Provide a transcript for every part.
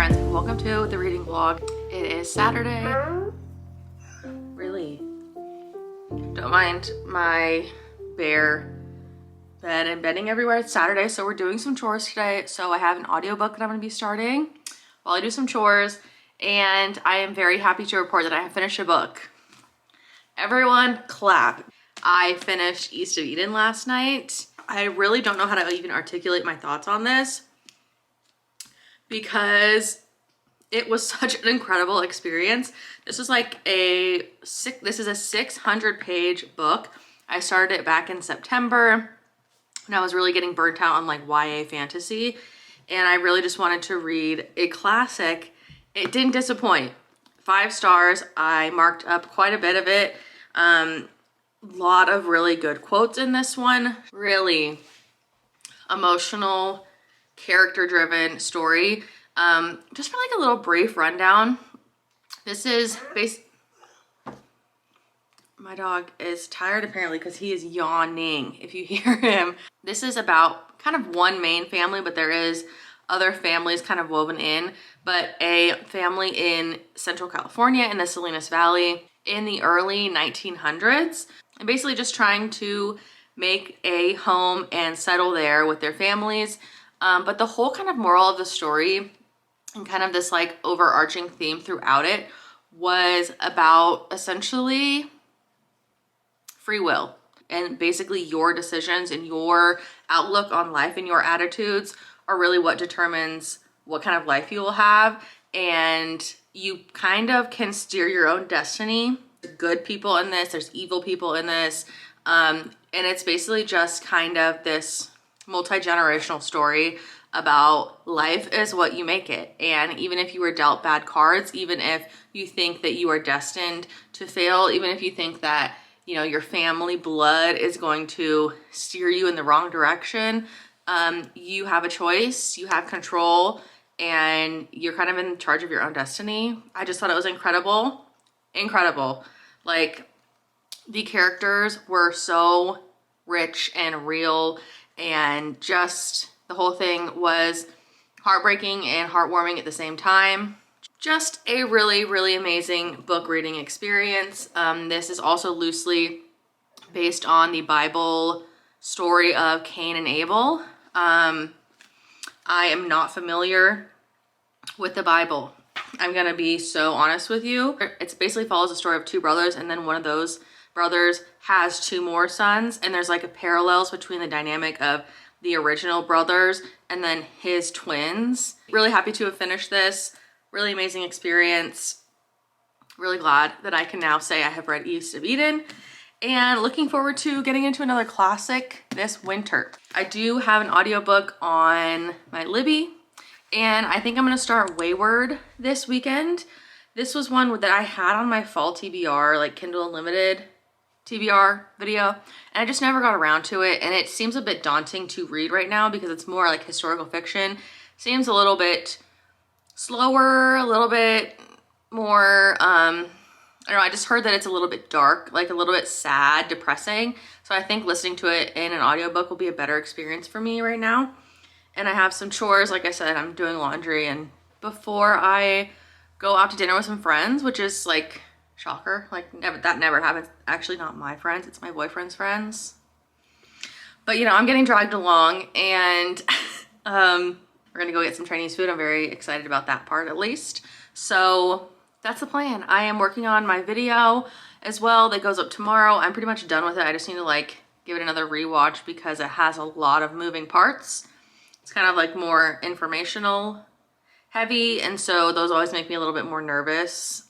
friends, and welcome to the reading vlog. It is Saturday. Really? Don't mind my bare bed and bedding everywhere. It's Saturday, so we're doing some chores today. So I have an audiobook that I'm going to be starting while I do some chores, and I am very happy to report that I have finished a book. Everyone clap. I finished East of Eden last night. I really don't know how to even articulate my thoughts on this because it was such an incredible experience. This is like this is a 600-page book. I started it back in September and I was really getting burnt out on like YA fantasy, and I really just wanted to read a classic. It didn't disappoint. 5 stars. I marked up quite a bit of it. Lot of really good quotes in this one. Really emotional, character-driven story. Just for like a little brief rundown, this is my dog is tired apparently because he is yawning if you hear him. This is about kind of one main family, but there is other families kind of woven in, but a family in Central California in the Salinas Valley in the early 1900s, and basically just trying to make a home and settle there with their families. But the whole kind of moral of the story and kind of this like overarching theme throughout it was about essentially free will, and basically your decisions and your outlook on life and your attitudes are really what determines what kind of life you will have, and you kind of can steer your own destiny. There's good people in this, there's evil people in this, and it's basically just kind of this multi-generational story about life is what you make it. And even if you were dealt bad cards, even if you think that you are destined to fail, even if you think that, you know, your family blood is going to steer you in the wrong direction, you have a choice, you have control, and you're kind of in charge of your own destiny. I just thought it was incredible. Like, the characters were so rich and real, and just the whole thing was heartbreaking and heartwarming at the same time. Just a really, really amazing book reading experience. This is also loosely based on the Bible story of Cain and Abel. I am not familiar with the Bible. I'm gonna be so honest with you. It basically follows the story of 2 brothers, and then one of those brothers has 2 more sons, and there's like a parallels between the dynamic of the original brothers and then his twins. Really happy to have finished this. Really amazing experience. Really glad that I can now say I have read East of Eden, and looking forward to getting into another classic this winter. I do have an audiobook on my Libby, and I think I'm gonna start Weyward this weekend. This was one that I had on my fall TBR, like Kindle Unlimited TBR video, and I just never got around to it, and it seems a bit daunting to read right now because it's more like historical fiction. Seems a little bit slower, a little bit more, I don't know, I just heard that it's a little bit dark, like a little bit sad, depressing. So I think listening to it in an audiobook will be a better experience for me right now. And I have some chores, like I said, I'm doing laundry, and before I go out to dinner with some friends, which is like, shocker, like that never happens. Actually, not my friends, it's my boyfriend's friends. But you know, I'm getting dragged along, and we're gonna go get some Chinese food. I'm very excited about that part, at least. So that's the plan. I am working on my video as well that goes up tomorrow. I'm pretty much done with it. I just need to like give it another rewatch because it has a lot of moving parts. It's kind of like more informational heavy, and so those always make me a little bit more nervous,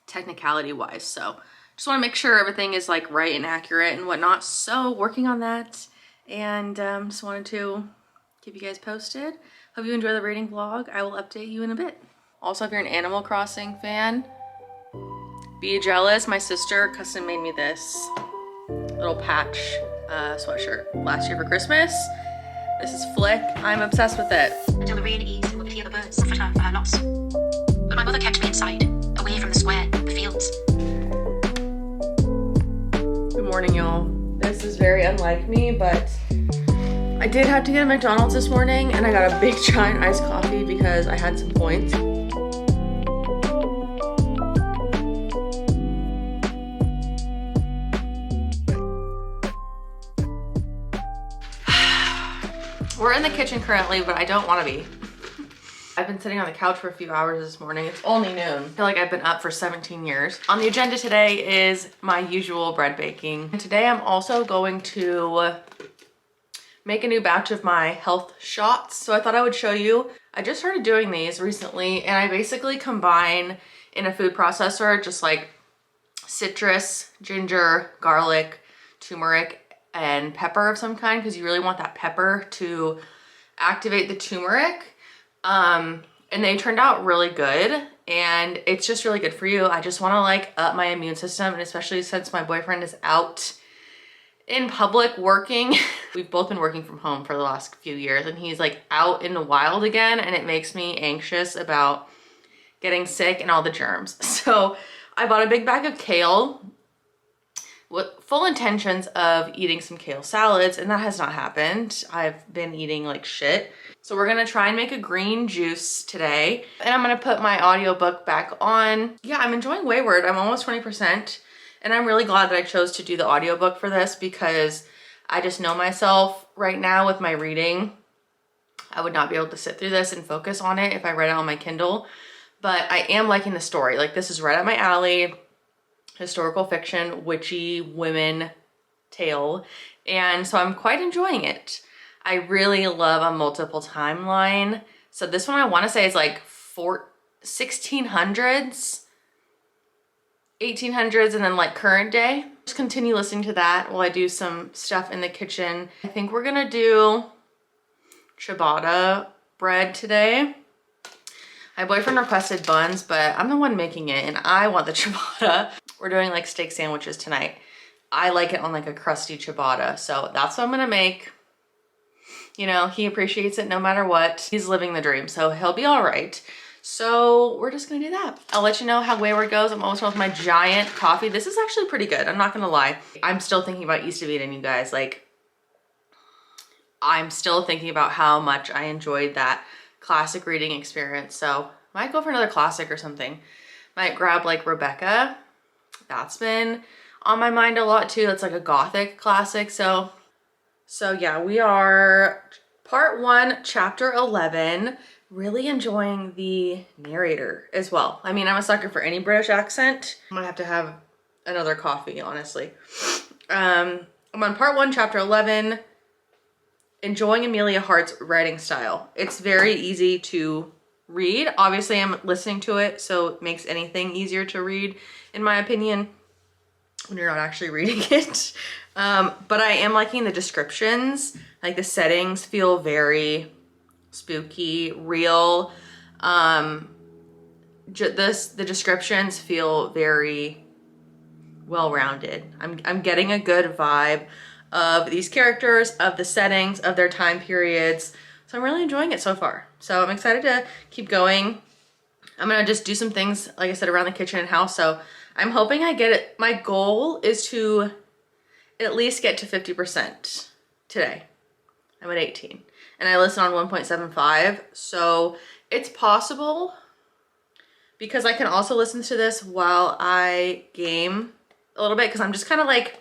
technicality wise. So just want to make sure everything is like right and accurate and whatnot. So working on that, and just wanted to keep you guys posted. Hope you enjoy the reading vlog. I will update you in a bit. Also, if you're an Animal Crossing fan, be jealous. My sister custom made me this little patch sweatshirt last year for Christmas. This is Flick. I'm obsessed with it. Until the rain eased and we could hear the birds suffered her for her loss. But my mother kept me inside, away from the square, the fields. Good morning, y'all. This is very unlike me, but I did have to get a McDonald's this morning and I got a big giant iced coffee because I had some points. We're in the kitchen currently, but I don't want to be. I've been sitting on the couch for a few hours this morning. It's only noon. I feel like I've been up for 17 years. On the agenda today is my usual bread baking. And today I'm also going to make a new batch of my health shots. So I thought I would show you. I just started doing these recently and I basically combine in a food processor just like citrus, ginger, garlic, turmeric, and pepper of some kind because you really want that pepper to activate the turmeric. And they turned out really good and it's just really good for you. I just want to like up my immune system, and especially since my boyfriend is out in public working. We've both been working from home for the last few years and he's like out in the wild again, and it makes me anxious about getting sick and all the germs. So I bought a big bag of kale with full intentions of eating some kale salads, and that has not happened. I've been eating like shit. So we're gonna try and make a green juice today. And I'm gonna put my audiobook back on. Yeah, I'm enjoying Weyward. I'm almost 20%. And I'm really glad that I chose to do the audiobook for this because I just know myself right now with my reading. I would not be able to sit through this and focus on it if I read it on my Kindle. But I am liking the story. Like, this is right up my alley. Historical fiction, witchy women tale. And so I'm quite enjoying it. I really love a multiple timeline. So this one I want to say is like 1600s, 1800s, and then like current day. Just continue listening to that while I do some stuff in the kitchen. I think we're gonna do ciabatta bread today. My boyfriend requested buns, but I'm the one making it and I want the ciabatta. We're doing like steak sandwiches tonight. I like it on like a crusty ciabatta. So that's what I'm gonna make. You know, he appreciates it no matter what. He's living the dream, so he'll be all right. So we're just gonna do that. I'll let you know how Weyward goes. I'm almost done with my giant coffee. This is actually pretty good. I'm not gonna lie. I'm still thinking about East of Eden, you guys. Like, I'm still thinking about how much I enjoyed that classic reading experience. So might go for another classic or something. Might grab like Rebecca. That's been on my mind a lot too. That's like a gothic classic. So yeah, we are part 1, chapter 11. Really enjoying the narrator as well. I mean, I'm a sucker for any British accent. I'm gonna have to have another coffee, honestly. I'm on part 1, chapter 11. Enjoying Amelia Hart's writing style. It's very easy to read. Obviously, I'm listening to it, so it makes anything easier to read, in my opinion, when you're not actually reading it. But I am liking the descriptions. Like, the settings feel very spooky, real. The descriptions feel very well-rounded. I'm getting a good vibe of these characters, of the settings, of their time periods. So I'm really enjoying it so far. So I'm excited to keep going. I'm gonna just do some things, like I said, around the kitchen and house. So I'm hoping I get it. My goal is to at least get to 50% today. I'm at 18 and I listen on 1.75. So it's possible because I can also listen to this while I game a little bit, because I'm just kind of like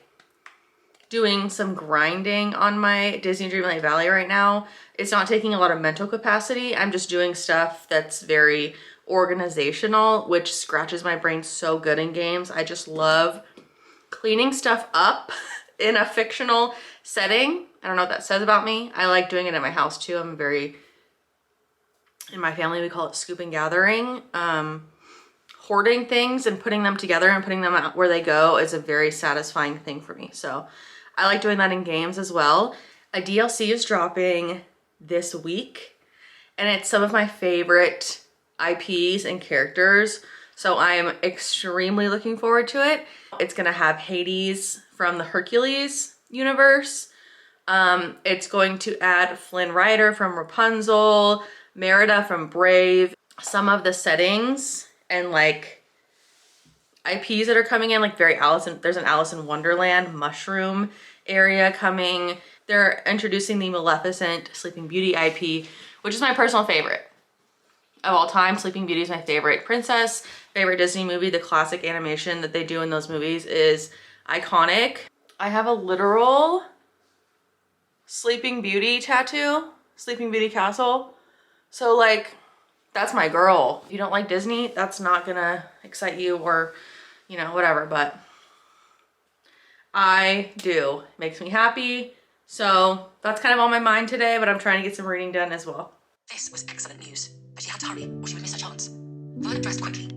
doing some grinding on my Disney Dreamlight Valley right now. It's not taking a lot of mental capacity. I'm just doing stuff that's very organizational, which scratches my brain so good in games. I just love cleaning stuff up in a fictional setting. I don't know what that says about me. I like doing it in my house too. In my family, we call it scoop and gathering. Hoarding things and putting them together and putting them out where they go is a very satisfying thing for me. So I like doing that in games as well. A DLC is dropping this week and it's some of my favorite IPs and characters. So I'm extremely looking forward to it. It's gonna have Hades from the Hercules universe. It's going to add Flynn Rider from Rapunzel, Merida from Brave. Some of the settings and like IPs that are coming in, like there's an Alice in Wonderland mushroom area coming. they're introducing the Maleficent Sleeping Beauty IP, which is my personal favorite of all time. Sleeping Beauty is my favorite princess, favorite Disney movie. The classic animation that they do in those movies is iconic. I have a literal Sleeping Beauty tattoo, Sleeping Beauty Castle. So like, that's my girl. If you don't like Disney, that's not gonna excite you or, you know, whatever, but I do. It makes me happy. So that's kind of on my mind today, but I'm trying to get some reading done as well. This was excellent news, but she had to hurry or she would miss her chance. Violet dressed quickly.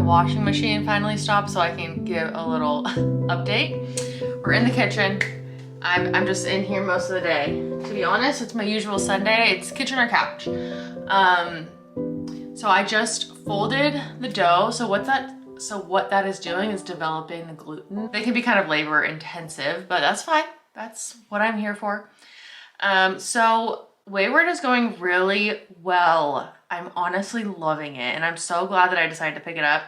Washing machine finally stopped so I can give a little update. We're in the kitchen. I'm just in here most of the day. To be honest, it's my usual Sunday. It's kitchen or couch. So I just folded the dough. So what that is doing is developing the gluten. They can be kind of labor intensive, but that's fine. That's what I'm here for. So Weyward is going really well. I'm honestly loving it, and I'm so glad that I decided to pick it up.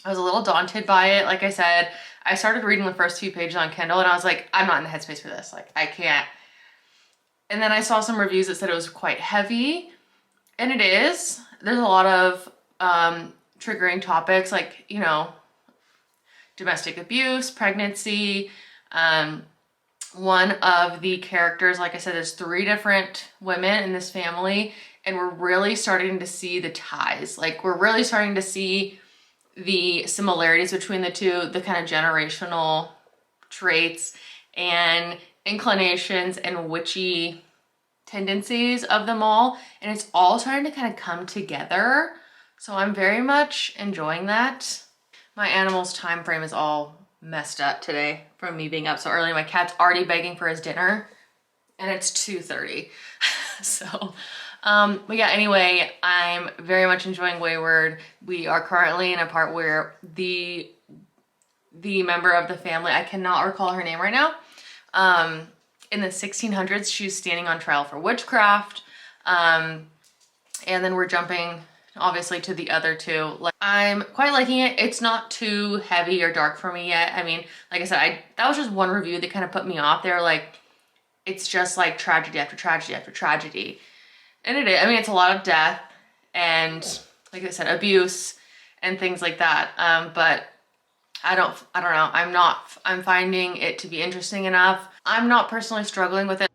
I was a little daunted by it. Like I said, I started reading the first few pages on Kindle and I was like, I'm not in the headspace for this. Like, I can't. And then I saw some reviews that said it was quite heavy, and it is. There's a lot of triggering topics like, you know, domestic abuse, pregnancy. One of the characters, like I said, there's 3 different women in this family, and we're really starting to see the ties. Like, we're really starting to see the similarities between the two, the kind of generational traits and inclinations and witchy tendencies of them all. And it's all starting to kind of come together. So I'm very much enjoying that. My animal's time frame is all messed up today from me being up so early. My cat's already begging for his dinner and it's 2:30. So but yeah, anyway, I'm very much enjoying Weyward. We are currently in a part where the member of the family, I cannot recall her name right now, in the 1600s, she was standing on trial for witchcraft. And then we're jumping obviously to the other 2. Like, I'm quite liking it. It's not too heavy or dark for me yet. I mean, like I said, that was just one review that kind of put me off. They were like, it's just like tragedy after tragedy after tragedy. And it is. I mean, it's a lot of death and, like I said, abuse and things like that. But I don't know. I'm finding it to be interesting enough. I'm not personally struggling with it.